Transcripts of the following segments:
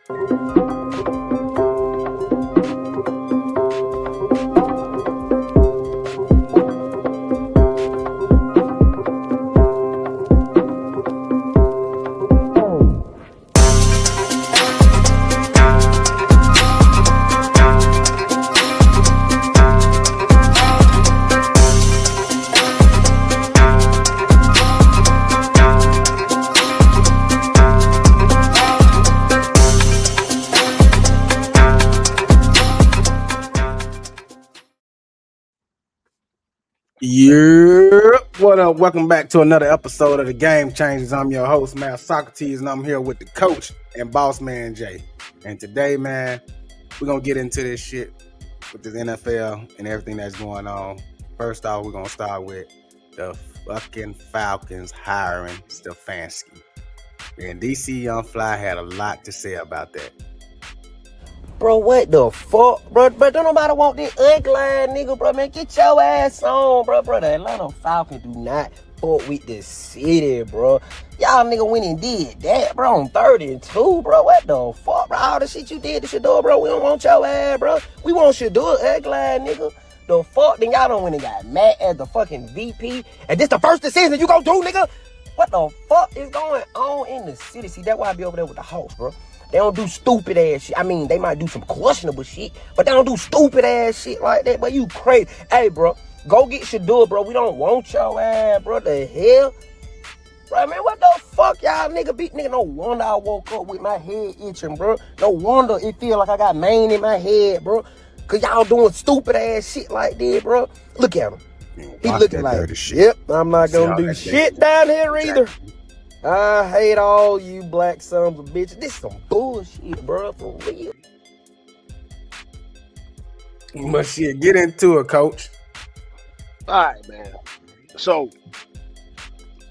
What up? Welcome back to another episode of the Game Changers. I'm your host, man, Socrates, and I'm here with the coach and boss man, Jay. And today, man, we're going to get into this shit with this NFL and everything that's going on. First off, we're going to start with the fucking Falcons hiring Stefanski. And DC Young Fly had a lot to say about that. Bro, what the fuck? Bro, don't nobody want this ugly ass nigga, bro, man. Get your ass on, bro. The Atlanta Falcons do not fuck with the city, bro. Y'all nigga went and did that, bro, on 32, bro. What the fuck, bro? All the shit you did to Shador, bro. We don't want your ass, bro. We want Shador, ugly ass nigga. The fuck? Then y'all done went and got Matt as the fucking VP. And this the first decision you gonna do, nigga? What the fuck is going on in the city? See, that's why I be over there with the Hawks, bro. They don't do stupid ass shit. I mean, they might do some questionable shit, but they don't do stupid ass shit like that. But you crazy. Hey, bro, go get Shador, bro. We don't want your ass, bro. The hell? Bro, man, what the fuck y'all nigga beat? Nigga, no wonder I woke up with my head itching, bro. No wonder it feel like I got mane in my head, bro. Cause y'all doing stupid ass shit like that, bro. Look at him. He looking like, yep, I'm not gonna do shit down here either. I hate all you black sons of bitches. This is some bullshit, bro, for real. But shit, get into it, coach. All right, man. So,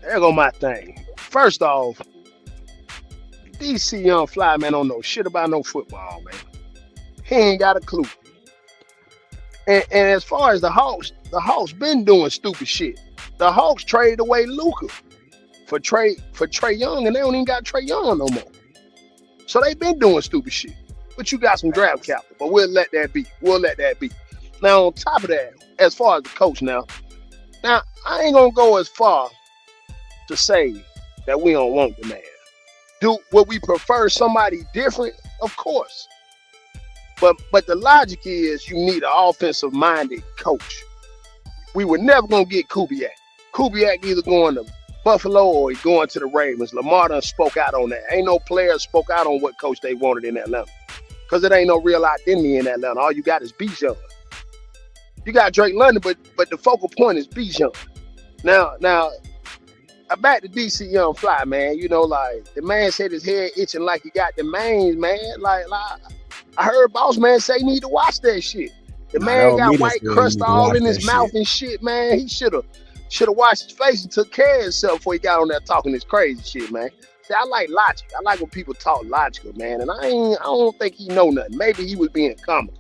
there go my thing. First off, DC Young Fly, man, don't know shit about no football, man. He ain't got a clue. And as far as the Hawks been doing stupid shit. The Hawks traded away Luka for Trae Young, and they don't even got Trae Young no more. So they been doing stupid shit. But you got some draft capital, but we'll let that be. Now, on top of that, as far as the coach now I ain't gonna go as far to say that we don't want the man. Would we prefer somebody different? Of course. But the logic is you need an offensive-minded coach. We were never gonna get Kubiak. Kubiak either going to Buffalo or he going to the Ravens. Lamar done spoke out on that. Ain't no player spoke out on what coach they wanted in Atlanta. Because it ain't no real identity in Atlanta. All you got is Bijan. You got Drake London, but the focal point is Bijan. Now, back to DC Young Fly, man. You know, like, the man said his head itching like he got the mange, man. Like I heard Boss Man say he need to watch that shit. The man got white crust all in his mouth and shit, man. He should have washed his face and took care of himself before he got on there talking this crazy shit, man. See, I like logic. I like when people talk logical, man. And I don't think he know nothing. Maybe he was being comical.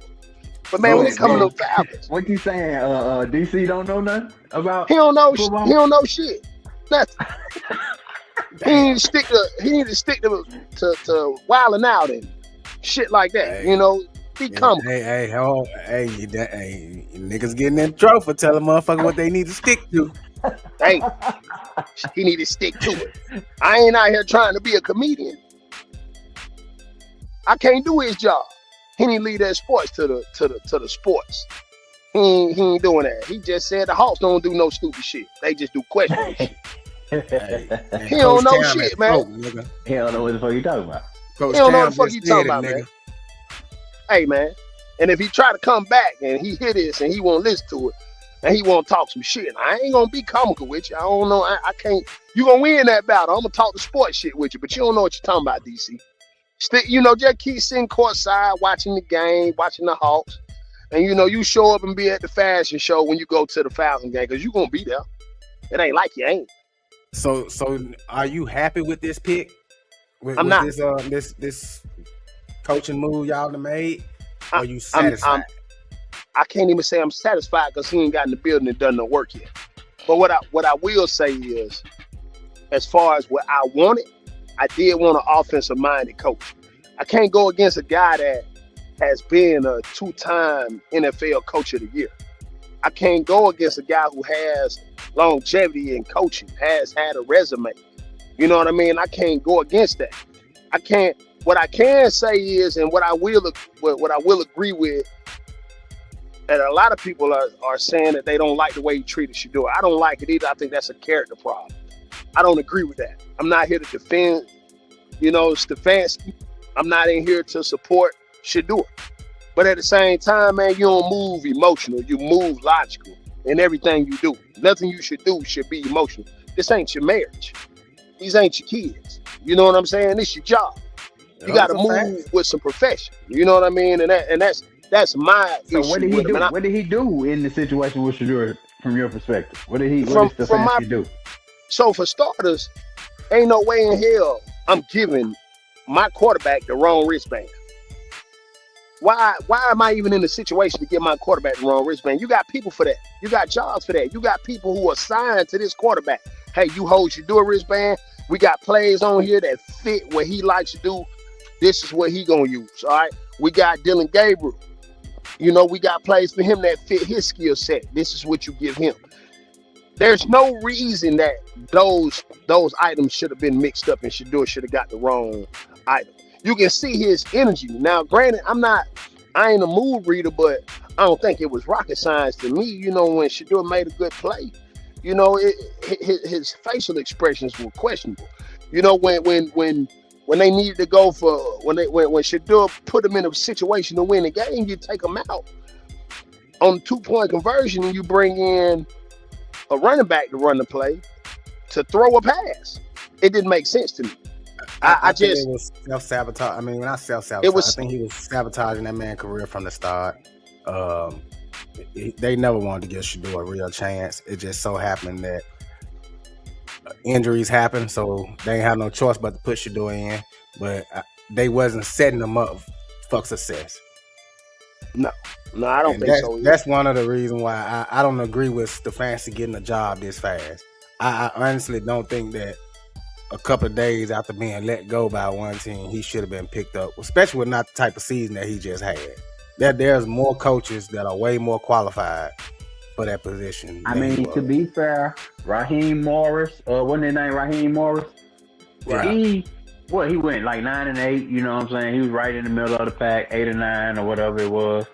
But man, when it comes to the Falcons, what you saying? DC don't know nothing about. He don't know. He don't know shit. Nothing. He need to stick to wilding out and shit like that. Hey, you know, be comical. Hey, niggas getting in trouble for telling motherfuckers what they need to stick to. Hey, he need to stick to it. I ain't out here trying to be a comedian. I can't do his job. He need to leave that sports to the sports. He ain't doing that. He just said the Hawks don't do no stupid shit. They just do questionable shit. He don't know shit, man. He don't know what the fuck you talking about. He don't know what the fuck you talking about, man. Hey, man. And if he try to come back and he hear this and he won't listen to it and he won't talk some shit, I ain't gonna be comical with you. I don't know. I can't. You gonna win that battle. I'm gonna talk the sports shit with you, but you don't know what you're talking about, DC. Just keep sitting courtside, watching the game, watching the Hawks. And, you show up and be at the fashion show when you go to the Falcons game because you're going to be there. It ain't like you ain't. So are you happy with this pick? I'm not. This coaching move y'all done made? Are you satisfied? I can't even say I'm satisfied because he ain't got in the building and done no work yet. But what I will say is, as far as what I wanted, I did want an offensive-minded coach. I can't go against a guy that has been a 2-time NFL Coach of the Year. I can't go against a guy who has longevity in coaching, has had a resume. You know what I mean? I can't go against that. I can't. What I can say is, and what I will agree with, that a lot of people are saying that they don't like the way he treated Shedeur. I don't like it either. I think that's a character problem. I don't agree with that. I'm not here to defend, Stefanski. I'm not in here to support Shedeur. But at the same time, man, you don't move emotional. You move logical in everything you do. Nothing you should do should be emotional. This ain't your marriage. These ain't your kids. You know what I'm saying? It's your job. You got to move with some profession. You know what I mean? And that's my issue. So what did he do? What did he do in the situation with Shedeur from your perspective? What did Stefanski do? So for starters, ain't no way in hell I'm giving my quarterback the wrong wristband. Why am I even in the situation to give my quarterback the wrong wristband? You got people for that. You got jobs for that. You got people who are signed to this quarterback. Hey, you hold Shedeur wristband. We got plays on here that fit what he likes to do. This is what he gonna use. All right. We got Dylan Gabriel. We got plays for him that fit his skill set. This is what you give him. There's no reason that those items should have been mixed up and Shedeur should have got the wrong item. You can see his energy. Now, granted, I ain't a mood reader, but I don't think it was rocket science to me. When Shedeur made a good play, his facial expressions were questionable. When they needed to go for when Shedeur put them in a situation to win the game, you take them out on 2-point conversion and you bring in a running back to run the play to throw a pass. It didn't make sense to me. I just think it was self-sabotage. I mean, not self-sabotage. I think he was sabotaging that man's career from the start. They never wanted to give Shedeur a real chance. It just so happened that injuries happened, so they ain't have no choice but to put Shedeur in. But they wasn't setting them up for success. No, I don't think so. That's one of the reasons why I don't agree with Stefanski getting a job this fast. I honestly don't think that a couple of days after being let go by one team, he should have been picked up, especially with not the type of season that he just had. There's more coaches that are way more qualified for that position. I mean, to be fair, Raheem Morris, wasn't his name Raheem Morris? Yeah. He went like 9-8, you know what I'm saying? He was right in the middle of the pack, 8 or 9 or whatever it was.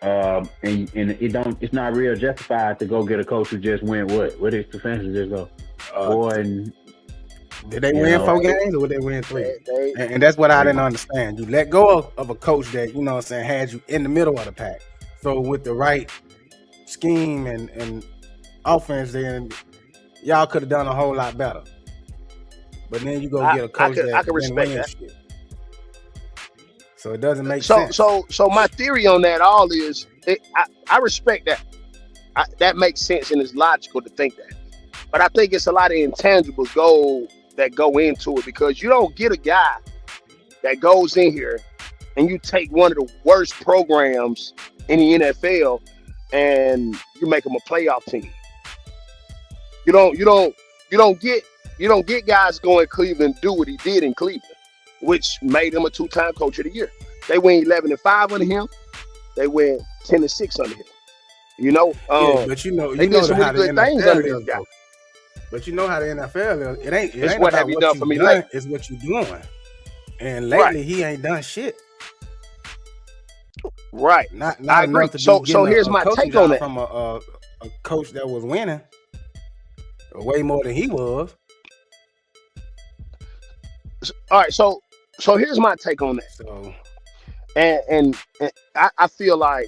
And it's not real justified to go get a coach who just went what? Where did Stefanski just go? Did they win 4 games or did they win 3? And that's what I didn't understand. You let go of a coach that, you know what I'm saying, had you in the middle of the pack. So with the right scheme and offense, then y'all could have done a whole lot better. But then you go get a coach I can respect that. Shit. So it doesn't make sense. So my theory on that all is, I respect that. That makes sense and it's logical to think that. But I think it's a lot of intangibles that go into it, because you don't get a guy that goes in here and you take one of the worst programs in the NFL and you make them a playoff team. You don't get guys going Cleveland do what he did in Cleveland, which made him a 2-time coach of the year. They went 11-5 under him. They went 10-6 under him. But they did some really good things under this guy. But you know how the NFL is. It ain't what about have you what done you for me done, lately. it's what you doing. And lately he ain't done shit. Right. Not I agree. enough to So be getting here's a my coaching take on job that. from a coach that was winning way more than he was. All right. So here's my take on that. So And I feel like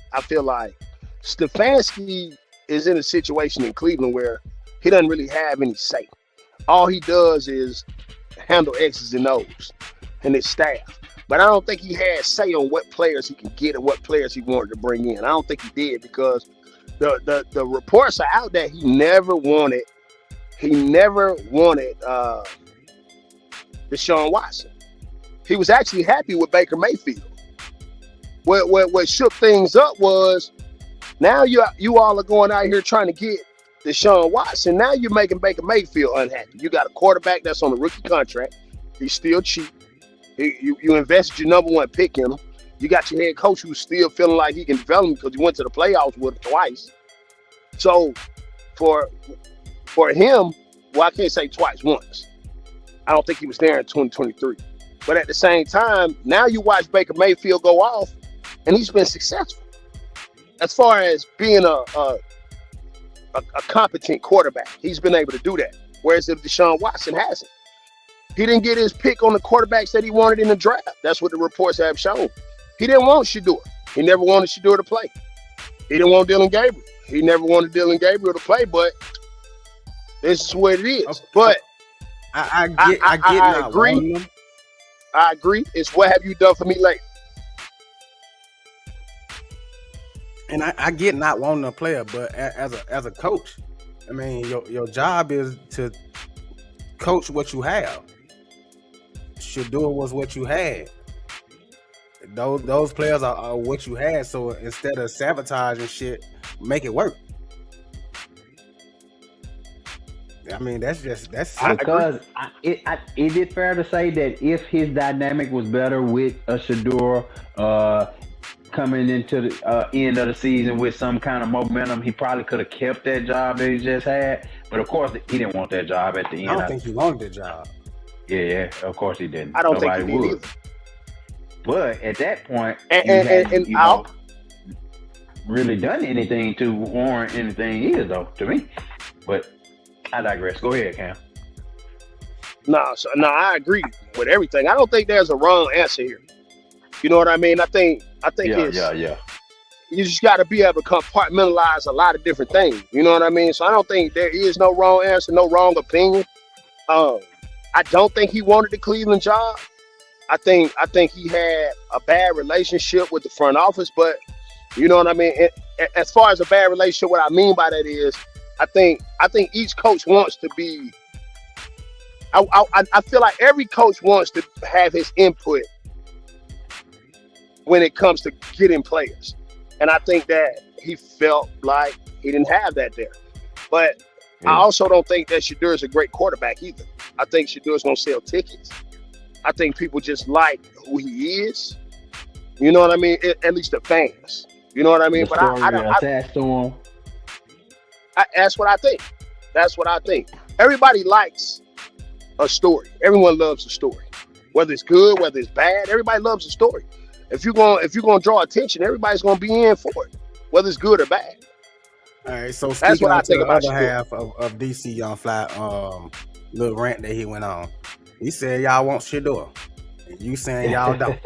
Stefanski is in a situation in Cleveland where he doesn't really have any say. All he does is handle X's and O's and his staff. But I don't think he had say on what players he could get and what players he wanted to bring in. I don't think he did, because the reports are out that he never wanted Deshaun Watson. He was actually happy with Baker Mayfield. What shook things up was, now you all are going out here trying to get Deshaun Watson. Now you're making Baker Mayfield unhappy. You got a quarterback that's on a rookie contract. He's still cheap. You invested your number one pick in him. You got your head coach who's still feeling like he can develop him because he went to the playoffs with him twice. So for him, well, I can't say twice, once. I don't think he was there in 2023. But at the same time, now you watch Baker Mayfield go off, and he's been successful as far as being a competent quarterback. He's been able to do that. Whereas if Deshaun Watson hasn't, he didn't get his pick on the quarterbacks that he wanted in the draft. That's what the reports have shown. He didn't want Shedeur. He never wanted Shedeur to play. He didn't want Dillon Gabriel. He never wanted Dillon Gabriel to play, but this is what it is. Okay. But I get agree. I agree. It's what have you done for me lately? And I get not wanting a player, but as a coach, I mean, your job is to coach what you have. Shedeur was what you had. Those players are what you had. So instead of sabotaging shit, make it work. I mean, that's because is it fair to say that if his dynamic was better with a Shedeur coming into the end of the season with some kind of momentum, he probably could have kept that job that he just had. But of course, he didn't want that job at the end. I don't think he wanted the job. Yeah, of course he didn't. I don't Nobody think he would. did either. But at that point, And I'll really done anything to warrant anything either, though, to me. But I digress. Go ahead, Cam. No, I agree with everything. I don't think there's a wrong answer here. You know what I mean? I think Yeah. you just got to be able to compartmentalize a lot of different things. You know what I mean? So I don't think there is no wrong answer, no wrong opinion. I don't think he wanted the Cleveland job. I think he had a bad relationship with the front office, but you know what I mean? As far as a bad relationship, what I mean by that is I think each coach wants to be I feel like every coach wants to have his input when it comes to getting players. And I think that he felt like he didn't have that there. But I also don't think that Shedeur is a great quarterback either. I think Shedeur is going to sell tickets. I think people just like who he is. You know what I mean? At least the fans. You know what I mean? But I attached to him. That's what I think. That's what I think. Everybody likes a story. Everyone loves a story. Whether it's good, whether it's bad, everybody loves a story. If you're gonna draw attention, everybody's gonna be in for it, whether it's good or bad. All right, so that's what I think about the other half of DC Young Fly little rant that he went on. He said y'all want Shedeur, and you saying y'all don't.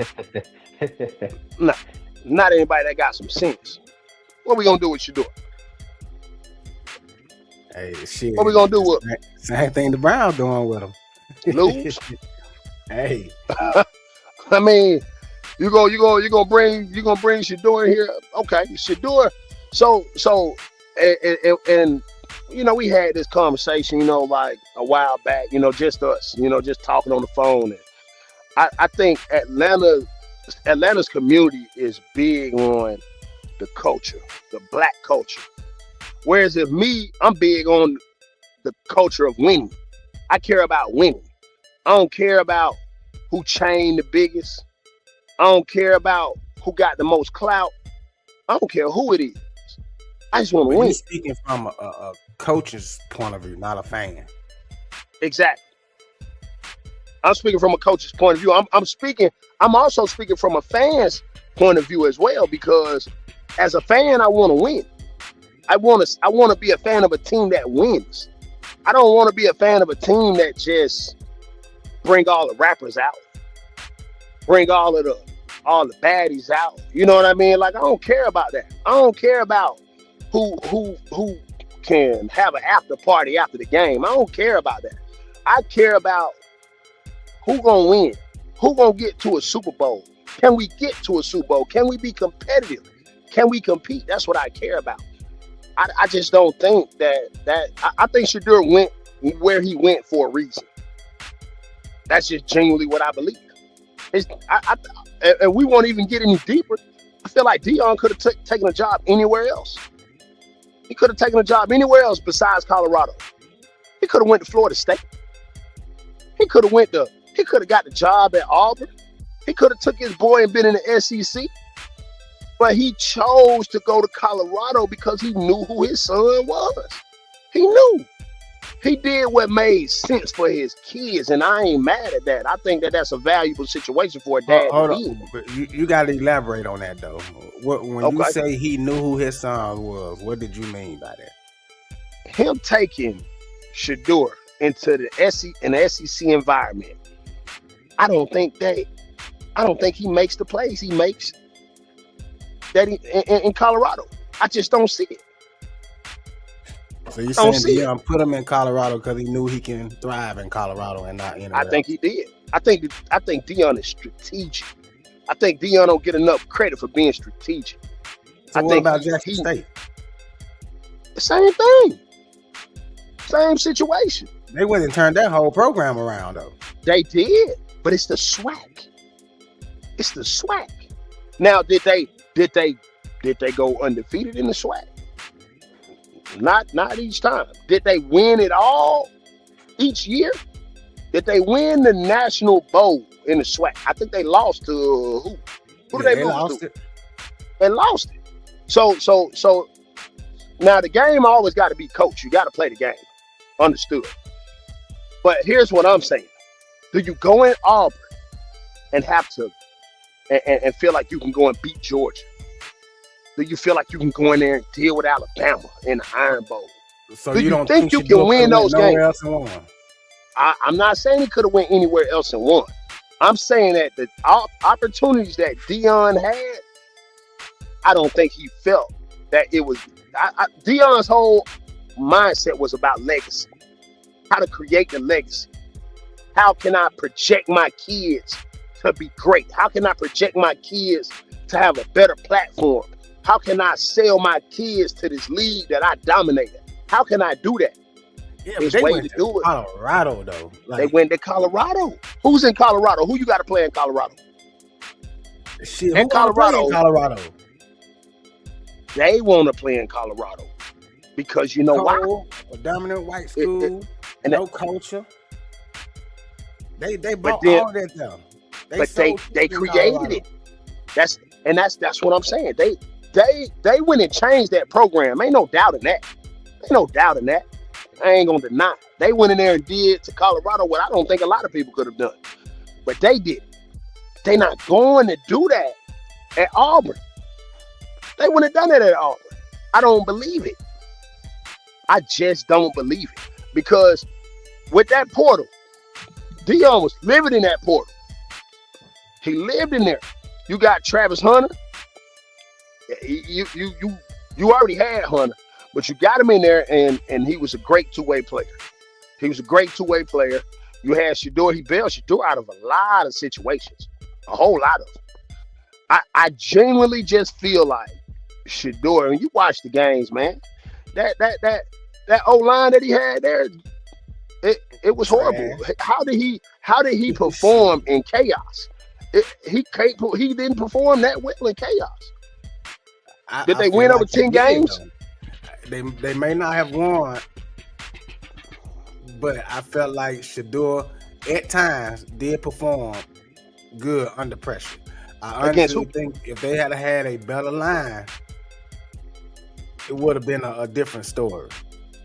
Not anybody that got some sense. What we gonna do with Shedeur? Hey, shit. What we gonna do with him? Same thing the Browns doing with him. Lose? Hey. I mean, you gonna bring Shedeur in here? Okay, Shedeur. So and you know, we had this conversation, you know, like a while back, you know, just us, you know, just talking on the phone. And I think Atlanta's community is big on the culture, the black culture. Whereas if I'm big on the culture of winning. I care about winning. I don't care about who chained the biggest. I don't care about who got the most clout. I don't care who it is. I just want to win. You're speaking from a coach's point of view, not a fan. Exactly. I'm speaking from a coach's point of view. I'm also speaking from a fan's point of view as well, because as a fan, I want to win. I want to be a fan of a team that wins. I don't want to be a fan of a team that just bring all the rappers out, bring all the baddies out. You know what I mean? Like, I don't care about that. I don't care about who can have an after party after the game. I don't care about that. I care about who gonna win, who gonna get to a Super Bowl. Can we get to a Super Bowl? Can we be competitive? Can we compete? That's what I care about. I just don't think that I think Shedeur went where he went for a reason. That's just genuinely what I believe. And we won't even get any deeper. I feel like Deion could have taken a job anywhere else. He could have taken a job anywhere else besides Colorado. He could have went to Florida State. He could have got the job at Auburn. He could have took his boy and been in the SEC, but he chose to go to Colorado because he knew who his son was. He knew. He did what made sense for his kids, and I ain't mad at that. I think that that's a valuable situation for a dad Hold to be on. in. But you got to elaborate on that though. When you Okay. say he knew who his son was, what did you mean by that? Him taking Shedeur into the SEC environment, I don't think he makes the plays he makes that in Colorado. I just don't see it. So you're Don't saying see it. Deion put him in Colorado because he knew he can thrive in Colorado and not anywhere I think he did. I think Deion is strategic. I think Deion don't get enough credit for being strategic. So I what think about Jackson State? The same thing. Same situation. They went and turned that whole program around though. They did, but it's the swag. It's the swag. Now, did they go undefeated in the swag? Not each time. Did they win it all each year? Did they win the National Bowl in the swag? I think they lost to who? Who did they lose lost to? it. They lost it. So now the game always got to be coached. You got to play the game. Understood. But here's what I'm saying. Do you go in Auburn and have to and feel like you can go and beat Georgia? Do you feel like you can go in there and deal with Alabama in the Iron Bowl? So Do you you don't think you Shedeur can win could've went those nowhere games? else and won? I'm not saying he could have went anywhere else and won. I'm saying that the opportunities that Deion had, I don't think he felt that it was. Deion's whole mindset was about legacy. How to create the legacy. How can I project my kids to be great? How can I project my kids to have a better platform? How can I sell my kids to this league that I dominated? How can I do that? Yeah, There's but they way went to to do it. Colorado though. Like, They went to Colorado. Who's in Colorado? Who you got to play in Colorado? shit, in who wanna play Colorado. in Colorado. They want to play in Colorado because you know why? Cold, a dominant white school, and no culture. They bought then- all of that though. But sold they in created Colorado. it. That's what I'm saying. They went and changed that program. Ain't no doubt in that. Ain't no doubt in that. I ain't gonna deny it. They went in there and did to Colorado what I don't think a lot of people could have done. But they did. They not going to do that at Auburn. They wouldn't have done it at Auburn. I don't believe it. I just don't believe it. Because with that portal, Deion was living in that portal. He lived in there. You got Travis Hunter. You already had Hunter, but you got him in there, and he was a great two-way player. He was a great two-way player. You had Shedeur. He bailed Shedeur out of a lot of situations, a whole lot of them. I genuinely just feel like Shedeur, and you watch the games, man. That O-line that he had there, it was horrible. How did he perform in chaos? He didn't perform that well in chaos. Did they win over 10 games? They may not have won, but I felt like Shedeur at times did perform good under pressure. I honestly think if they had had a better line, it would have been a different story.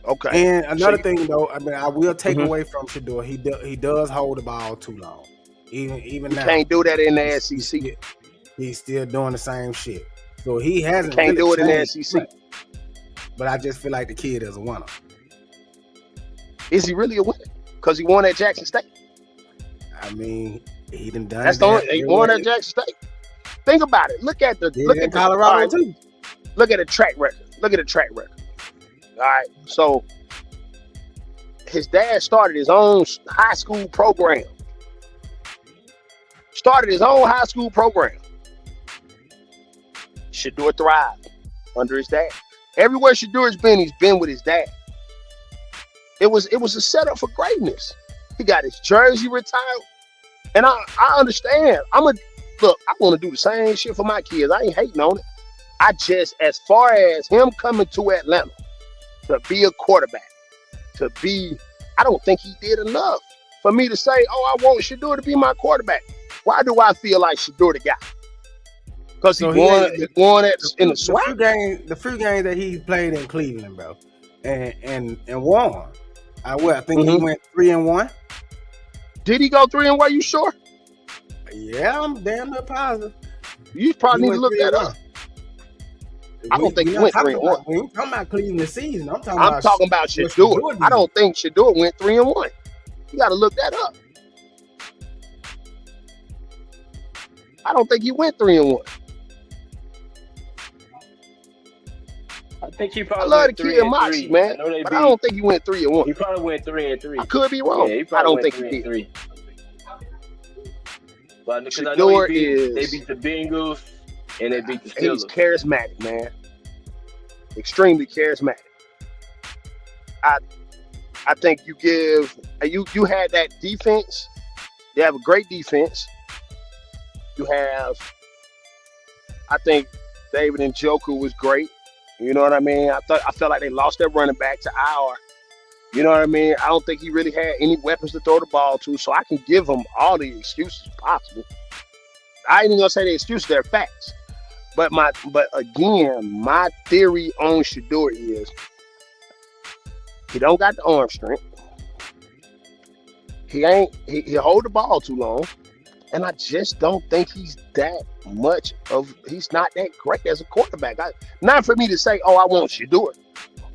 Okay. And another thing though, I mean, I will take away from Shedeur. He does hold the ball too long. Even now, can't do that in the SEC. He's still doing the same shit. So he hasn't. Can't really do it in the changed SEC. much. But I just feel like the kid is a winner. Is he really a winner? Because he won at Jackson State. I mean, he done done. That's the only he won at Jackson State. Think about it. Look at Colorado too. Look at the track record. All right. So his dad started his own high school program. Shedeur thrived under his dad. Everywhere Shedeur's been, he's been with his dad. It was a setup for greatness. He got his jersey retired. And I understand. I want to do the same shit for my kids. I ain't hating on it. I just, as far as him coming to Atlanta to be a quarterback, I don't think he did enough for me to say, oh, I want Shedeur to be my quarterback. Why do I feel like Shedeur the guy? Because So he won in the SWAC. The few games that he played in Cleveland, bro, and won. I think he went 3-1. Did he go 3-1? You sure? Yeah, I'm damn near positive. You probably need to look that up. I don't think he went 3-1. We ain't talking about Cleveland season. I'm talking about Shedeur. I don't think Shedeur went 3-1. You got to look that up. I don't think he went 3-1. I think he probably. I love the kid Moxie, man, but I don't think he went 3-1. He probably went 3-3. I could be wrong. Yeah, I don't think he did. But because I know they beat the Bengals and they beat the Steelers. He's charismatic, man. Extremely charismatic. I think you had that defense. They have a great defense. I think David Njoku was great. You know what I mean? I felt like they lost their running back to IR. You know what I mean? I don't think he really had any weapons to throw the ball to, so I can give him all the excuses possible. I ain't even gonna say the excuses, they're facts. But again, my theory on Shedeur is he don't got the arm strength. He hold the ball too long. And I just don't think he's not that great as a quarterback. Not for me to say, I want Shedeur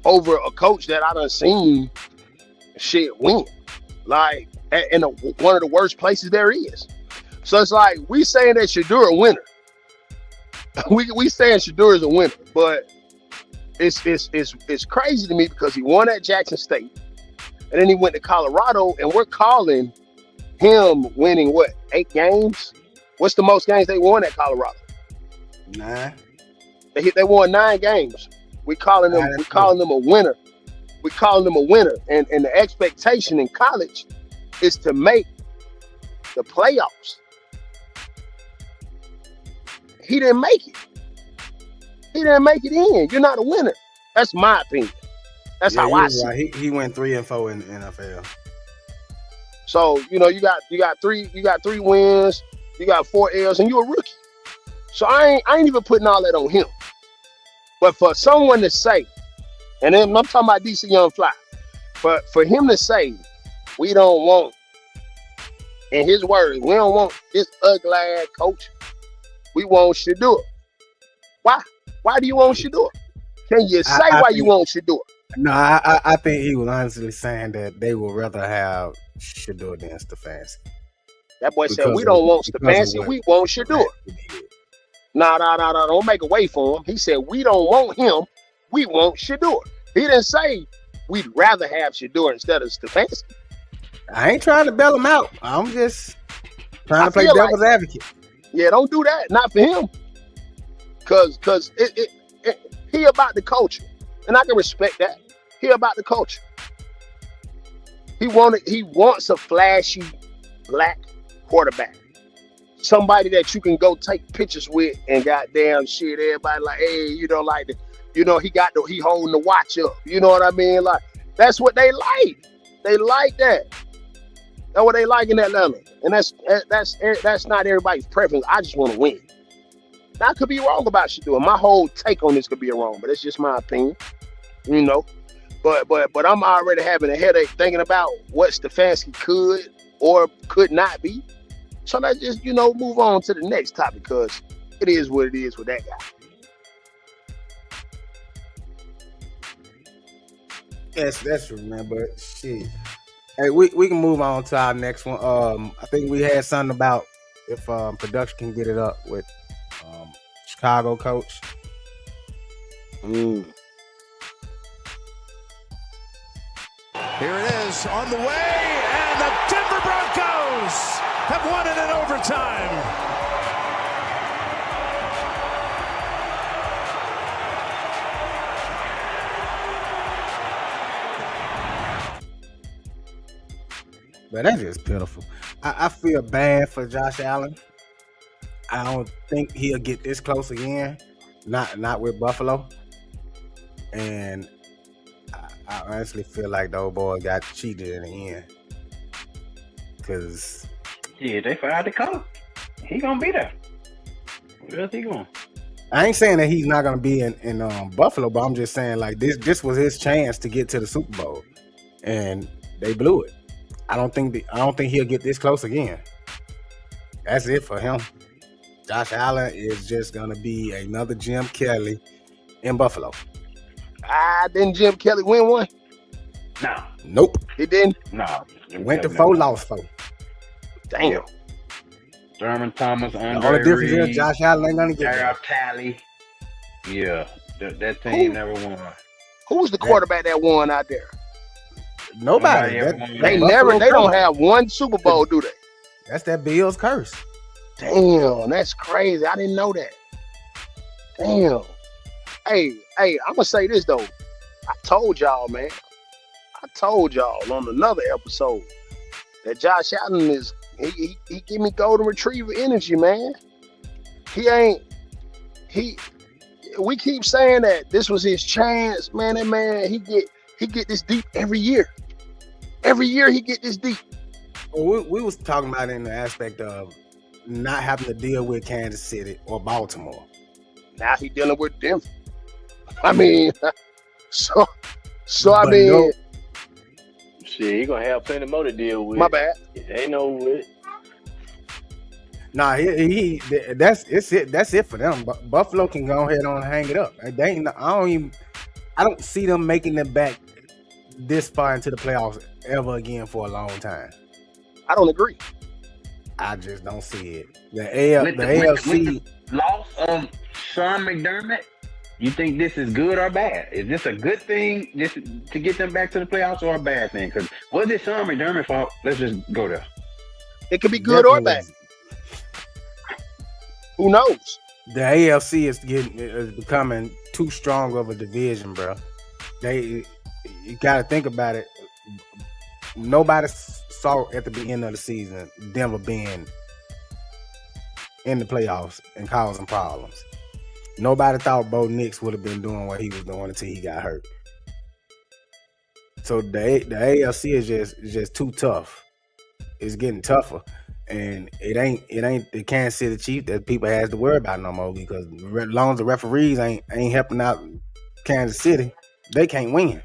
over a coach that I done seen shit win. Like, in one of the worst places there is. So it's like, we saying that Shedeur a winner. we saying Shedeur is a winner. But it's crazy to me because he won at Jackson State. And then he went to Colorado, and we're calling him winning 8 games? What's the most games they won at Colorado? 9. They won 9 games. We calling them a winner. We calling them a winner. And the expectation in college is to make the playoffs. He didn't make it. He didn't make it in. You're not a winner. That's my opinion. That's how I see it. He went 3-4 in the NFL. So, you got 3 wins, you got 4 L's, and you're a rookie. So I ain't even putting all that on him. But for someone to say, and then I'm talking about DC Young Fly, but for him to say, we don't want, in his words, we don't want this ugly ass coach. We want Shedeur. Why? Why do you want Shedeur? Can you say why you want Shedeur? No, I think he was honestly saying that they would rather have Shedeur than Stefanski. That boy said, we don't want Stefanski, we want Shedeur. No, don't make a way for him. He said, we don't want him, we want Shedeur. He didn't say we'd rather have Shedeur instead of Stefanski. I ain't trying to bail him out. I'm just trying to play devil's advocate. Yeah, don't do that. Not for him. Cause he about the culture. And I can respect that. He about the culture. He wants a flashy black quarterback. Somebody that you can go take pictures with and goddamn shit. Everybody like, hey, he holding the watch up. You know what I mean? Like, that's what they like. They like that. That's what they like in Atlanta. And that's not everybody's preference. I just want to win. Now, I could be wrong about Shedeur. My whole take on this could be wrong, but it's just my opinion. But I'm already having a headache thinking about what Stefanski could or could not be. So let's just, move on to the next topic because it is what it is with that guy. Yes, that's true, man. But shit. Hey, we can move on to our next one. I think we had something about if production can get it up with Chicago coach. Here it is on the way, and the Denver Broncos have won it in overtime. But that's just pitiful. I feel bad for Josh Allen. I don't think he'll get this close again. Not with Buffalo. And I honestly feel like the old boy got cheated in the end. Because they fired the coach. He gonna be there. Where else he going? I ain't saying that he's not gonna be in Buffalo, but I'm just saying like this was his chance to get to the Super Bowl, and they blew it. I don't think he'll get this close again. That's it for him. Josh Allen is just gonna be another Jim Kelly in Buffalo. Didn't Jim Kelly win one? No. Nope. He didn't? No. Went to 4, lost 4. Damn. Thurman Thomas, The Andre only difference Reed, is Josh Allen ain't gonna get Jared there. Talley. Yeah, that team never won. Who was the quarterback that won out there? Nobody. ever That- won. They Buffalo they don't curse. have one Super Bowl, do they? That's that Bills curse. Damn, that's crazy. I didn't know that. Damn. Hey, I'm gonna say this though. I told y'all, man. I told y'all on another episode that Josh Allen is he give me golden retriever energy, man. We keep saying that this was his chance, man. That man, he get this deep every year. Every year he get this deep. Well, we was talking about it in the aspect of not having to deal with Kansas City or Baltimore. Now he dealing with Denver. I mean, so I But mean, no- Shit, he gonna have plenty more to deal with. my bad. It ain't no with. Nah, that's it for them. But Buffalo can go ahead and hang it up. I don't see them making it back this far into the playoffs ever again for a long time. I don't agree. I just don't see it. The AFC. Loss of Sean McDermott. You think this is good or bad? Is this a good thing just to get them back to the playoffs or a bad thing? Because was it Sean McDermott's fault? Let's just go there. It could be good or bad. Definitely. Who knows? The AFC is becoming too strong of a division, bro. You got to think about it. Nobody saw at the beginning of the season Denver being in the playoffs and causing problems. Nobody thought Bo Nix would have been doing what he was doing until he got hurt. So the AFC is just too tough. It's getting tougher, and it ain't the Kansas City Chiefs that people has to worry about no more, because as long as the referees ain't helping out Kansas City, they can't win.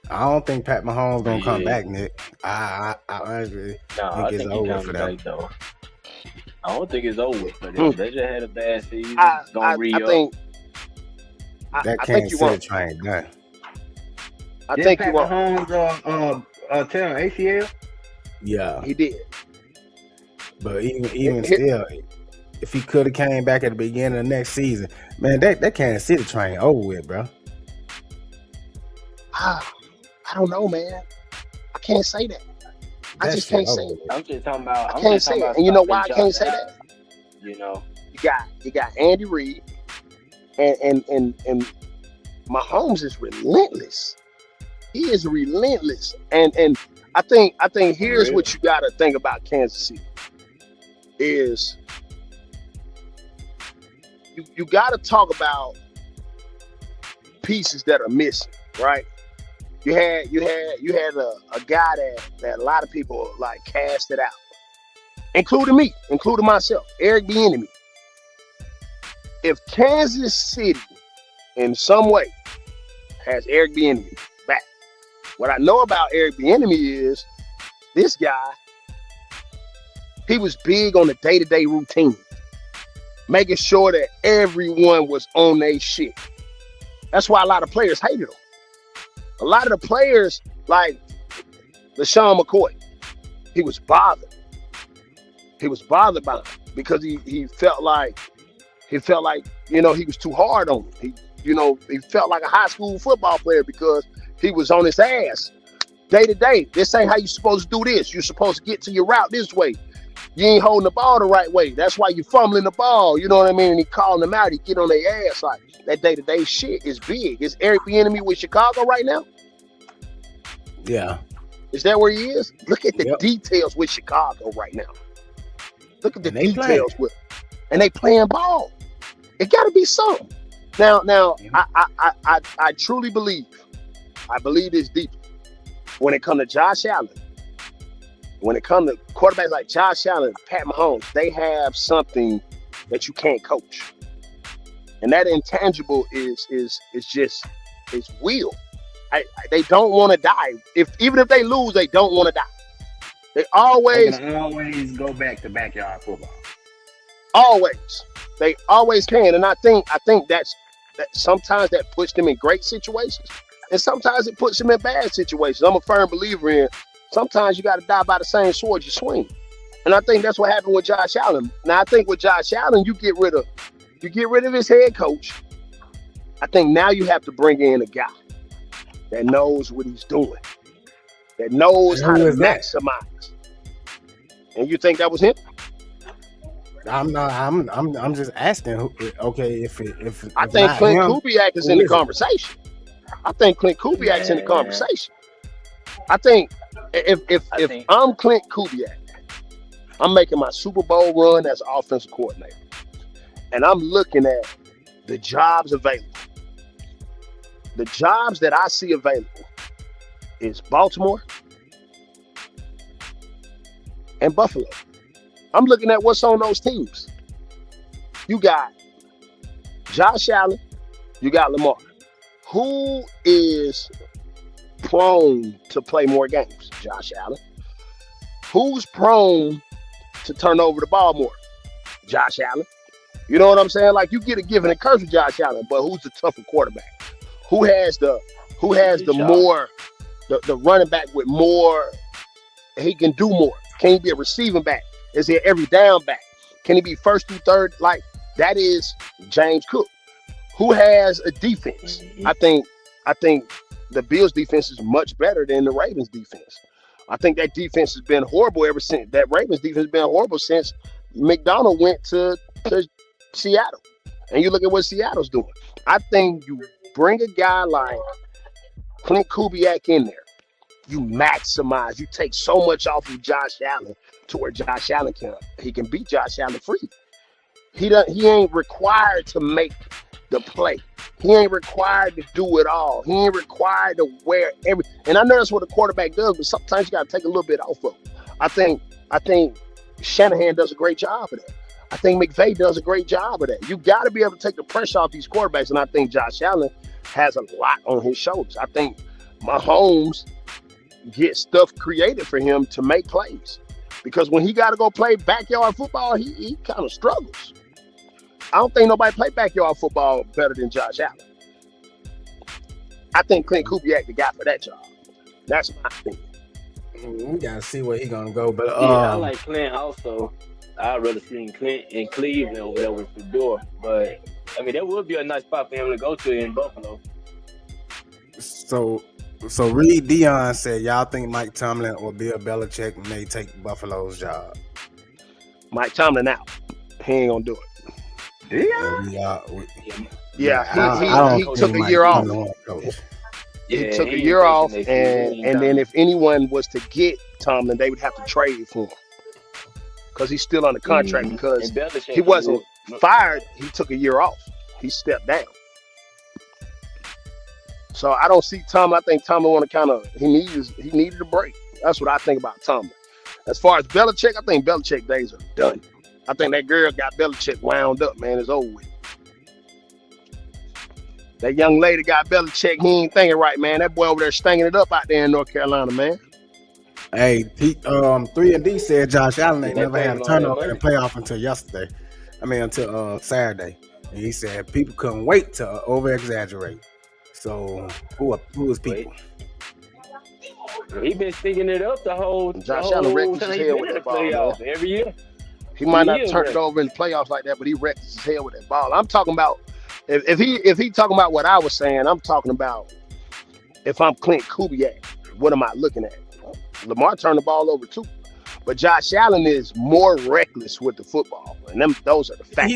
I don't think Pat Mahomes gonna come back, Nick. I honestly I think it's think he over comes for them. back though. I don't think it's over for them. They just had a bad season. I Gonna re-up. think. That I think Kansas you City won't. train done. I Did think Pat you won't. Mahomes tear ACL? Yeah, He did. but even still, if he could have came back at the beginning of next season, man, that Kansas City train over with, bro. I don't know, man. I can't say that. I That just shit can't say over it. with. I'm just talking about. I I'm can't just say talking it. about And you know stopping why I can't Josh say Allen. that? You know, You got Andy Reid, and Mahomes is relentless. He is relentless, and I think here's Really? what you got to think about Kansas City is you got to talk about pieces that are missing, right? You had a guy that a lot of people like casted out, including me, including myself, Eric Bieniemy. If Kansas City in some way has Eric Bieniemy back, what I know about Eric Bieniemy is this guy, he was big on the day-to-day routine, making sure that everyone was on their shit. That's why a lot of players hated him. A lot of the players, like LaShawn McCoy, he was bothered. He was bothered by him because he felt like, he was too hard on him. He felt like a high school football player because he was on his ass day to day. This ain't how you supposed to do this. You're supposed to get to your route this way. You ain't holding the ball the right way. That's why you fumbling the ball. You know what I mean? And he calling them out. He get on their ass. Like, that day-to-day shit is big. Is Eric Bieniemy with Chicago right now? Yeah, Is that where he is? Look at the Yep. details with Chicago right now. Look at the And they details and they playing ball. It got to be something. Now, Yeah. I truly believe. I believe this deeply. When it comes to Josh Allen, when it comes to quarterbacks like Josh Allen, Pat Mahomes, they have something that you can't coach. And that intangible is will. They don't want to die. Even if they lose, they don't want to die. They can always go back to backyard football. Always. They always can. And I think that sometimes that puts them in great situations. And sometimes it puts them in bad situations. I'm a firm believer in sometimes you got to die by the same sword you swing. And I think that's what happened with Josh Allen. Now I think with Josh Allen, you get rid of his head coach. I think now you have to bring in a guy that knows what he's doing, that knows how to maximize. And you think that was him? I'm not. I'm just asking. Okay, if I think Clint Kubiak is in the conversation. I think Clint Kubiak's in the conversation. I think if I'm Clint Kubiak, I'm making my Super Bowl run as offensive coordinator, and I'm looking at the jobs available. The jobs that I see available is Baltimore and Buffalo. I'm looking at what's on those teams. You got Josh Allen, you got Lamar. Who is prone to play more games? Josh Allen. Who's prone to turn over the ball more? Josh Allen. You know what I'm saying? Like, you get a given and curse with Josh Allen, but who's the tougher quarterback? Who has the running back with more? He can do more. Can he be a receiving back? Is he every down back? Can he be first through third? Like, that is James Cook. Who has a defense? I think the Bills defense is much better than the Ravens defense. I think that defense has been horrible ever since. That Ravens defense has been horrible since McDonald went to Seattle. And you look at what Seattle's doing. I think you bring a guy like Clint Kubiak in there. You maximize. You take so much off of Josh Allen to where Josh Allen can beat Josh Allen free. He ain't required to make the play. He ain't required to do it all. He ain't required to wear every. And I know that's what a quarterback does, but sometimes you got to take a little bit off of him. I think Shanahan does a great job of that. I think McVay does a great job of that. You got to be able to take the pressure off these quarterbacks, and I think Josh Allen has a lot on his shoulders. I think Mahomes gets stuff created for him to make plays, because when he got to go play backyard football, he kind of struggles. I don't think nobody play backyard football better than Josh Allen. I think Clint Kubiak the guy for that job. That's my opinion. We gotta see where he gonna go, but I like Clint also. I'd rather see Clint in Cleveland over there with Fedor, but I mean that would be a nice spot for him to go to in Buffalo. So Reed Dion said, y'all think Mike Tomlin or Bill Belichick may take Buffalo's job? Mike Tomlin out. He ain't gonna do it. Yeah, he took a year off. He took a year off, and then if anyone was to get Tomlin, they would have to trade for him because he's still under contract. Because he wasn't fired, he took a year off. He stepped down. So I don't see Tomlin. I think Tomlin want to he needed a break. That's what I think about Tomlin. As far as Belichick, I think Belichick days are done. I think that girl got Belichick wound up, man. It's over with. That young lady got Belichick. He ain't thinking right, man. That boy over there stinking it up out there in North Carolina, man. Hey, 3&D said Josh Allen ain't never had a turnover in the playoff until Saturday. And he said people couldn't wait to over-exaggerate. So who is people? He been sticking it up the whole Allen wrecked his head with the ball every year. He might not turn it over in the playoffs like that, but he wrecked his head with that ball. I'm talking about if he talking about what I was saying, I'm talking about if I'm Clint Kubiak, what am I looking at? Lamar turned the ball over too, but Josh Allen is more reckless with the football, and those are the facts.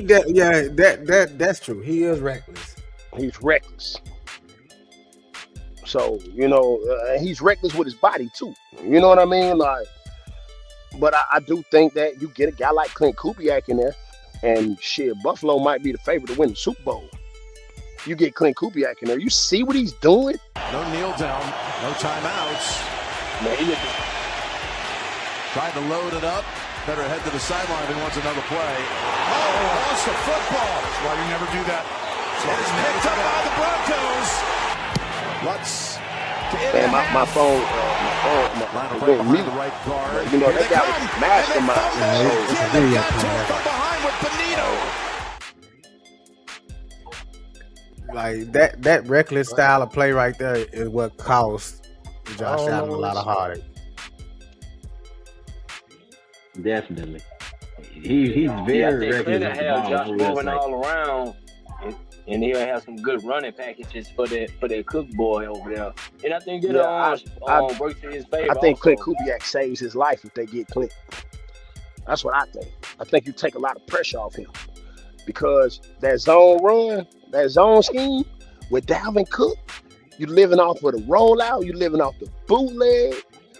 That's true. He is reckless. He's reckless. So he's reckless with his body too. You know what I mean? Like. But I do think that you get a guy like Clint Kubiak in there, and shit, Buffalo might be the favorite to win the Super Bowl. You get Clint Kubiak in there, you see what he's doing? No kneel down, no timeouts. Man, Tried to load it up. Better head to the sideline if he wants another play. Oh, lost the football. That's why you never do that. It is picked up by the Broncos. Lutz. Man, my phone going mute. Right guard. You know, that guy was mastermind. It's a video From camera. behind with Benito. Like that reckless style of play right there is what cost Josh Allen a lot of heartache. Definitely. He's very I think reckless. Clinton with the have ball. Josh It's moving like- all around, and he'll have some good running packages for that Cook boy over there. And I think that works in his favor. I think also. Clint Kubiak saves his life if they get Clint. That's what I think. I think you take a lot of pressure off him because that zone run, that zone scheme with Dalvin Cook, you living off of the rollout, you living off the bootleg.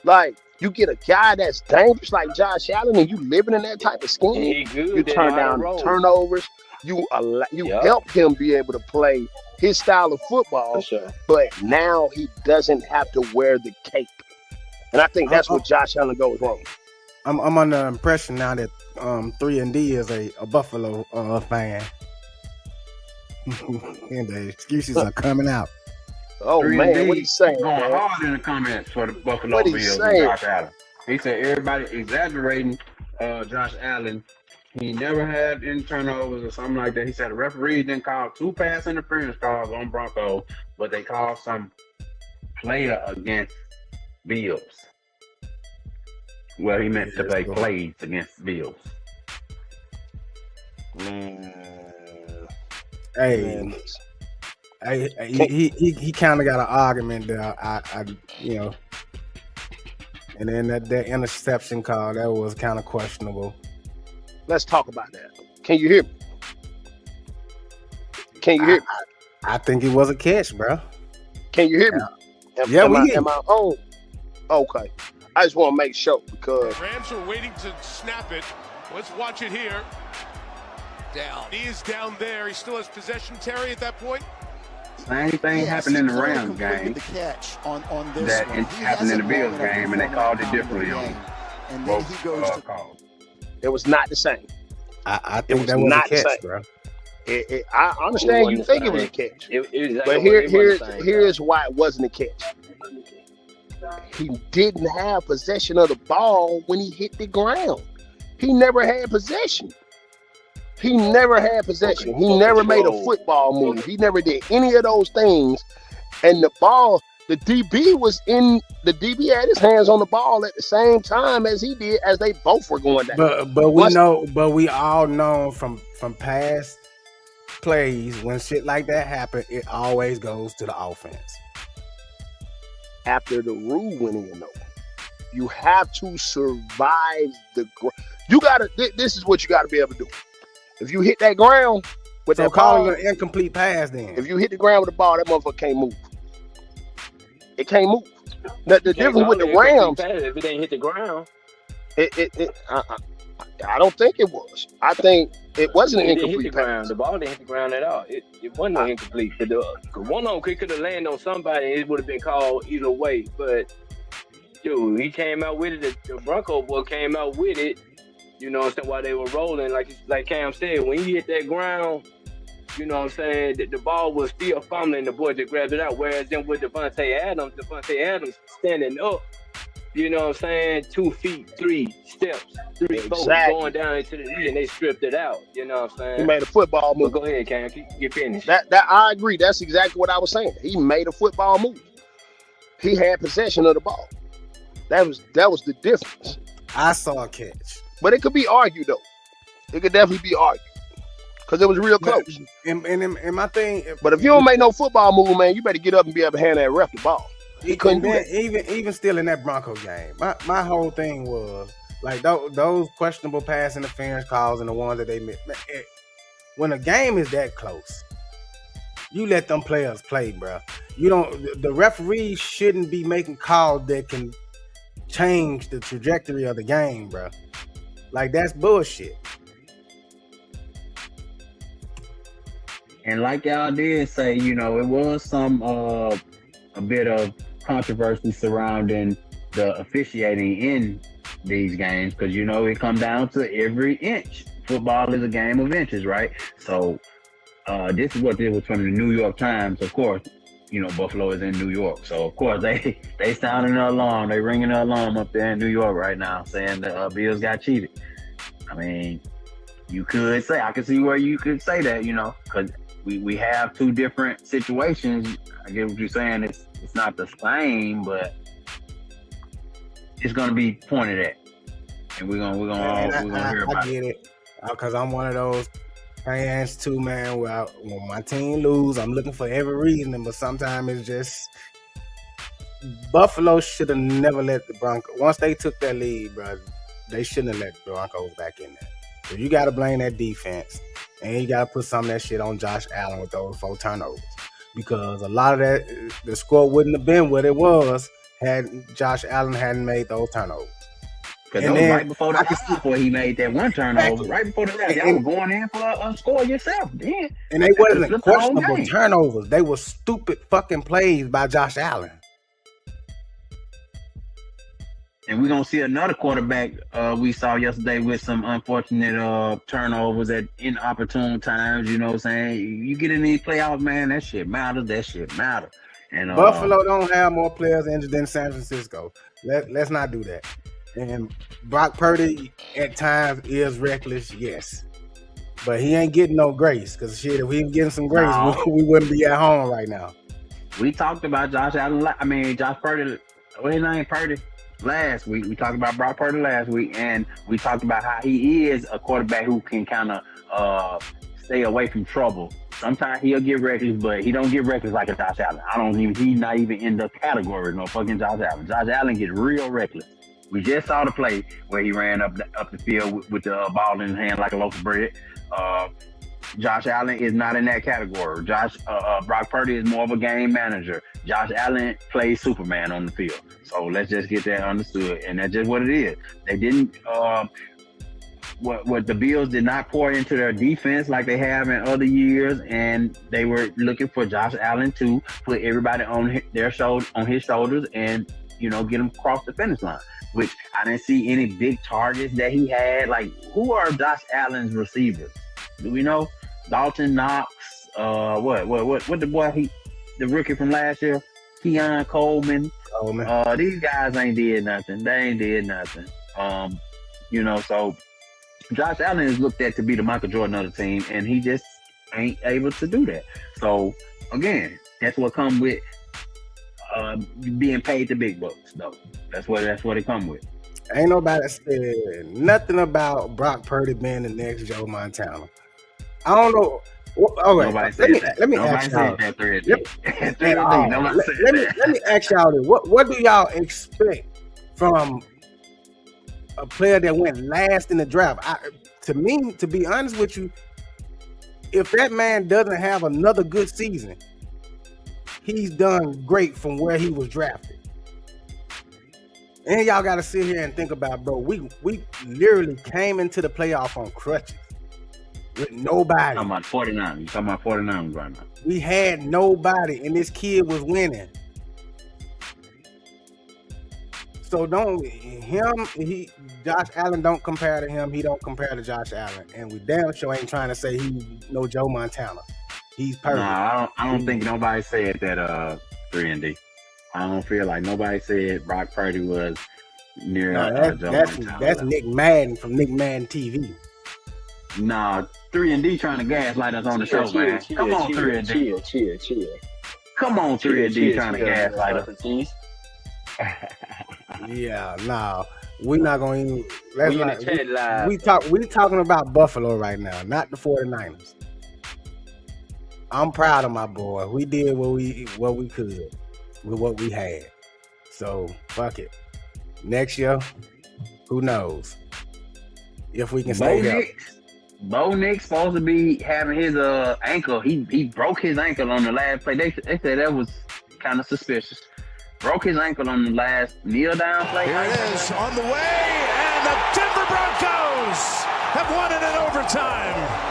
Like you get a guy that's dangerous like Josh Allen, and you living in that type of And scheme. he good. You they turn know how to down roll. turnovers. You Yep. help him be able to play his style of football, For sure. but now he doesn't have to wear the cape. And I think that's what Josh Allen goes wrong. I'm under the impression now that 3&D is a Buffalo fan. And the excuses are coming out. Oh 3&D man, what he saying? Going Man? hard in the comments for the Buffalo What he Bills and saying? Josh Allen. He said everybody exaggerating Josh Allen. He never had any turnovers or something like that. He said the referees didn't call 2 pass interference calls on Broncos, but they called some player against Bills. Well, he meant to play plays against Bills. Hey, he kind of got an argument there. I you know, and then that interception call that was kind of questionable. Let's talk about that. Can you hear me? Can you hear me? I think it was a catch, bro. Can you hear me? Yeah, we hear am I on? Okay. I just want to make sure because Rams are waiting to snap it. Let's watch it here. Down. He is down there. He still has possession, Terry, at that point. Same thing happened in the Rams game The catch on this that one. it He happened in the hasn't Bills long enough game, and they before called it that time differently of the on game. And then both he goes to calls. it was not the same. I It think was that was not a the catch, same. bro. I understand you wasn't think the it was a same. catch, It was but here's why it wasn't a catch. He didn't have possession of the ball when he hit the ground. He never had possession. He never had possession. He never made a football move. He never did any of those things. And the ball, the DB had his hands on the ball at the same time as he did, as they both were going down. But we all know from past plays when shit like that happen, it always goes to the offense. After the rule went in, though, you have to survive the ground. You gotta. This is what you gotta be able to do. If you hit that ground with So that calling ball, an incomplete pass then. if you hit the ground with the ball, that motherfucker can't move. It can't move. The difference with the Rams, if it ain't hit the ground, I don't think it was. I think it wasn't an it didn't hit the incomplete ground. pass. The ball didn't hit the ground at all. It wasn't incomplete. Cause one of them could have landed on somebody, and it would have been called either way. But dude, he came out with it. The Bronco boy came out with it. You know what I'm saying? While they were rolling, like Cam said, when he hit that ground, you know what I'm saying, the ball was still fumbling. The boy just grabbed it out. Whereas then with Devontae Adams standing up, you know what I'm saying, 2 feet, 3 steps, 3 4 Exactly. going down into the knee, and they stripped it out. You know what I'm saying? He made a football But move. go ahead, Cam. Get finished. That I agree. That's exactly what I was saying. He made a football move. He had possession of the ball. That was the difference. I saw a catch. But it could be argued though. It could definitely be argued because it was real close. And my thing, But if you don't make no football move, man, you better get up and be able to hand that ref the ball. He couldn't do that. even still in that Bronco game, my whole thing was like those questionable pass interference calls and the ones that they missed. When a game is that close, you let them players play, bro. You don't. The referees shouldn't be making calls that can change the trajectory of the game, bro. Like that's bullshit. And like y'all did say, you know, it was some a bit of controversy surrounding the officiating in these games because it comes down to every inch. Football is a game of inches, right? So this is what this was from the New York Times. Of course, Buffalo is in New York, so of course they sounding the alarm. They ringing the alarm up there in New York right now, saying the Bills got cheated. I mean, I can see where you could say that, because we have two different situations. I get what you're saying. It's not the same, but it's gonna be pointed at, and we're gonna hear about it. I get it, because I'm one of those fans too, man. When my team lose, I'm looking for every reason, but sometimes it's just Buffalo should have never let the Broncos. Once they took that lead, bro, they shouldn't have let the Broncos back in there. So you got to blame that defense, and you got to put some of that shit on Josh Allen with those 4 turnovers, because a lot of that, the score wouldn't have been what it was had Josh Allen hadn't made those turnovers. Because that was right before the half where he made that one turnover. Exactly. Right before the half, y'all were going in for a score yourself. Then. And they wasn't questionable turnovers. They were stupid fucking plays by Josh Allen. And we're going to see another quarterback we saw yesterday with some unfortunate turnovers at inopportune times. You know what I'm saying? You get in these playoffs, man, that shit matters. And Buffalo don't have more players injured than San Francisco. Let's not do that. And Brock Purdy at times is reckless, yes. But he ain't getting no grace, because shit, if he was getting some grace, we wouldn't be at home right now. We talked about Josh Purdy. What his name, Purdy? Last week. We talked about Brock Purdy last week, and we talked about how he is a quarterback who can kind of stay away from trouble. Sometimes he'll get reckless, but he don't get reckless like a Josh Allen. He's not even in the category, no fucking Josh Allen. Josh Allen get real reckless. We just saw the play where he ran up the field with the ball in his hand like a loaf of bread. Josh Allen is not in that category. Brock Purdy is more of a game manager. Josh Allen plays Superman on the field. So let's just get that understood. And that's just what it is. They didn't what the Bills did not pour into their defense like they have in other years, and they were looking for Josh Allen to put everybody on his shoulders and get him across the finish line. Which I didn't see any big targets that he had. Like, who are Josh Allen's receivers? Do we know? Dalton Knox, what the boy, the rookie from last year, Keon Coleman. These guys ain't did nothing. They ain't did nothing. So Josh Allen is looked at to be the Michael Jordan of the team, and he just ain't able to do that. So again, that's what comes with being paid the big bucks, though. That's what it come with. Ain't nobody said nothing about Brock Purdy being the next Joe Montana. I don't know. Nobody said that. Let me ask y'all. Let me ask y'all this. What do y'all expect from a player that went last in the draft? To be honest with you, if that man doesn't have another good season, he's done great from where he was drafted. And y'all got to sit here and think about, bro, we literally came into the playoff on crutches with nobody. I'm about 49. You're talking about 49 right now. We had nobody, and this kid was winning. So Josh Allen don't compare to him. He don't compare to Josh Allen. And we damn sure ain't trying to say he's no Joe Montana. He's perfect. No, I don't think nobody said that 3-and-D. I don't feel like nobody said Brock Purdy was near Joe Montana. That's Nick Madden from Nick Madden TV. Nah, 3-and-D trying to gaslight us on the show, man. Come on, 3-and-D. Chill. Come on, 3-and-D trying to gaslight us. Yeah, no. We're not going to we talking about Buffalo right now, not the 49ers. I'm proud of my boy. We did what we could with what we had. So fuck it. Next year, who knows if we can stay healthy. Bo Nix supposed to be having his ankle. He broke his ankle on the last play. They said that was kind of suspicious. Broke his ankle on the last kneel down play. Here it is on the way, and the Denver Broncos have won it in overtime.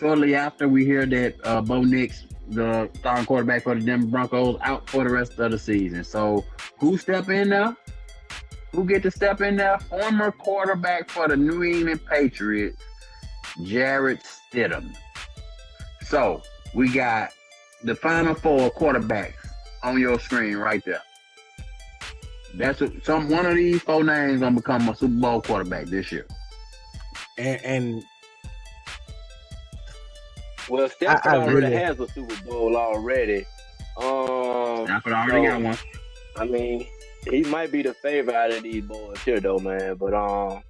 shortly after we hear that Bo Nix, the starting quarterback for the Denver Broncos, out for the rest of the season. So who step in there? Who get to step in there? Former quarterback for the New England Patriots, Jarrett Stidham. So we got the final 4 quarterbacks on your screen right there. That's one of these 4 names gonna become a Super Bowl quarterback this year. And well, Stafford already has a Super Bowl already. Stafford already got one. I mean, he might be the favorite out of these boys here, though, man. But I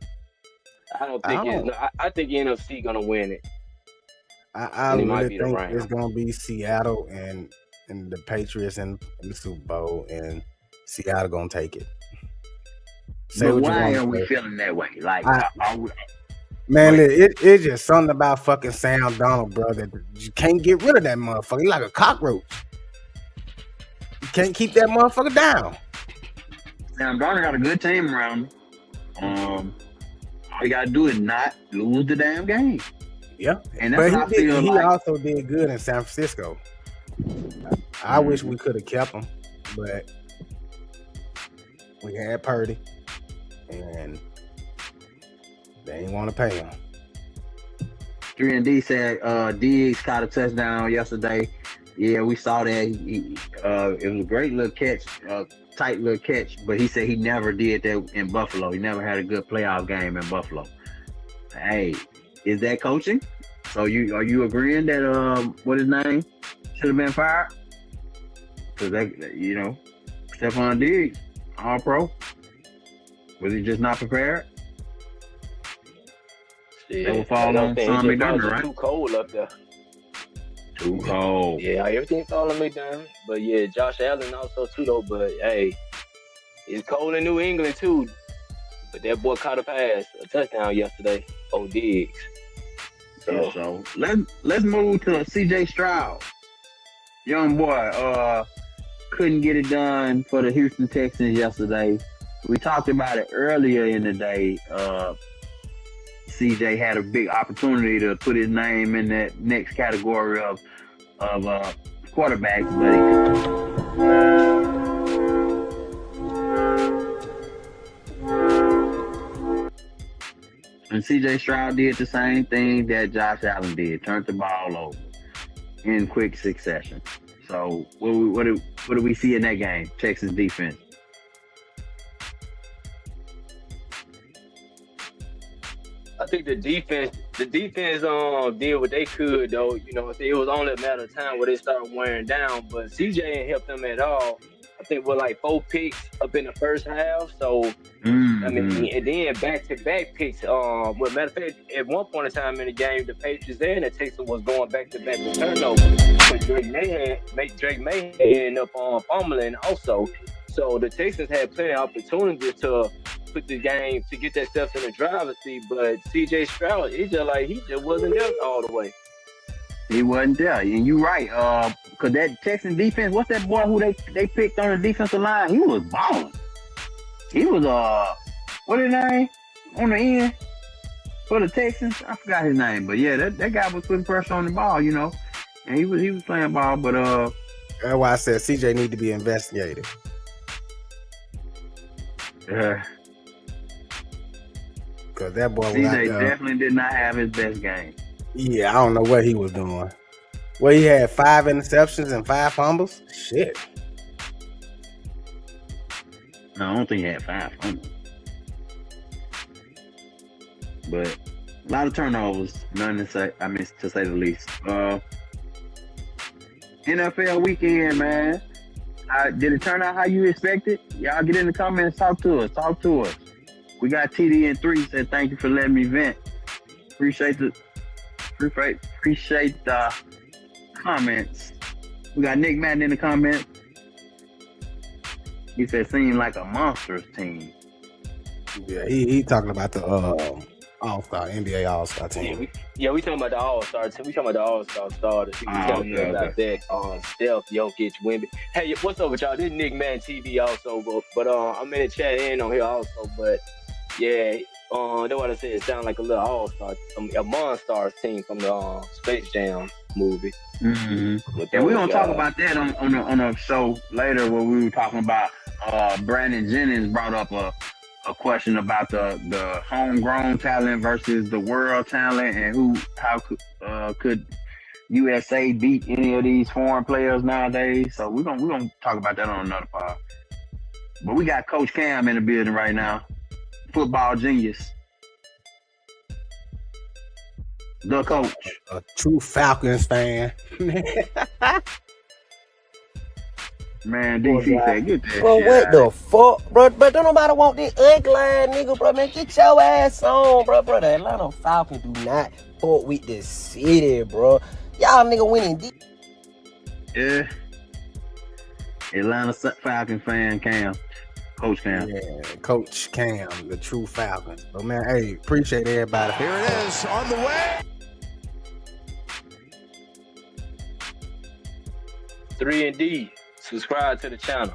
don't think I think NFC gonna win it. I really think it's gonna be Seattle and the Patriots in the Super Bowl, and Seattle gonna take it. But why are we feeling that way? Like, man, it's just something about fucking Sam Darnold, bro, that you can't get rid of that motherfucker. He's like a cockroach. You can't keep that motherfucker down. Sam Darnold got a good team around him. All you gotta do is not lose the damn game. Yeah, and that's but he also did good in San Francisco. I wish we could have kept him, but we had Purdy, and they didn't want to pay him. 3&D said Diggs caught a touchdown yesterday. Yeah, we saw that. It was a great little catch, tight little catch, but he said he never did that in Buffalo. He never had a good playoff game in Buffalo. Hey, is that coaching? So are you agreeing that what his name should have been fired? Because Stephon Diggs, all pro. Was he just not prepared? Yeah, that will fall on Sean McDermott, right? Too cold up there. Too cold. Yeah, everything falling McDermott. But yeah, Josh Allen also too though. But hey, it's cold in New England too. But that boy caught a touchdown yesterday. Diggs. So let's move to CJ Stroud. Young boy, couldn't get it done for the Houston Texans yesterday. We talked about it earlier in the day. CJ had a big opportunity to put his name in that next category of quarterbacks, but and CJ Stroud did the same thing that Josh Allen did, turned the ball over in quick succession. So what do we see in that game? Texas defense. I think the defense did what they could though. It was only a matter of time where they started wearing down, but CJ ain't helped them at all. I think with like 4 picks up in the first half. So I mean, and then back-to-back picks. Matter of fact, at one point in time in the game, the Patriots and the Texans was going back-to-back with turnovers. But Drake May ended up fumbling also. So the Texans had plenty of opportunities to put the game to get themselves in the driver's seat, but CJ Stroud, he just wasn't there all the way. He wasn't there, and you're right. Cause that Texan defense, what's that boy who they picked on the defensive line? He was balling. He was what his name on the end for the Texans? I forgot his name, but yeah, that guy was putting pressure on the ball, and he was playing ball, but that's why I said CJ need to be investigated. Cause that boy CJ definitely did not have his best game. Yeah, I don't know what he was doing. Well, he had 5 interceptions and 5 fumbles. Shit. No, I don't think he had 5 fumbles. But a lot of turnovers, to say the least. NFL weekend, man. Did it turn out how you expected? Y'all get in the comments, talk to us. We got TD and 3 said thank you for letting me vent. Appreciate the comments. We got Nick Madden in the comments. He said seemed like a monstrous team. Yeah, he talking about the All-Star, NBA All-Star team. We talking about the All-Star team. We talking about the All-Star starters. We talking about that. Steph, Jokic, Wemby. Hey, what's up with y'all? This is Nick Madden TV also, but I'm in the chat and on here also. But yeah, That's what I said. It sounds like a little all-star, a Monstars team from the Space Jam movie. Mm-hmm. And we're gonna talk about that on a show later where we were talking about Brandon Jennings brought up a question about the homegrown talent versus the world talent and how could USA beat any of these foreign players nowadays. So we're gonna talk about that on another pod. But we got Coach Cam in the building right now. Football genius. The coach. A true Falcons fan. Man, DC said, get that Bro, shit what out. the fuck, bro? But don't nobody want this ugly ass nigga, bro. Man, get your ass on, bro. Bro, the Atlanta Falcons do not fuck with the city, bro. Y'all nigga winning deep. Yeah. Atlanta Falcons fan Cam. Coach Cam. Yeah, Coach Cam, the true Falcons. But man, hey, appreciate everybody. Here it is on the way. 3 and D. Subscribe to the channel.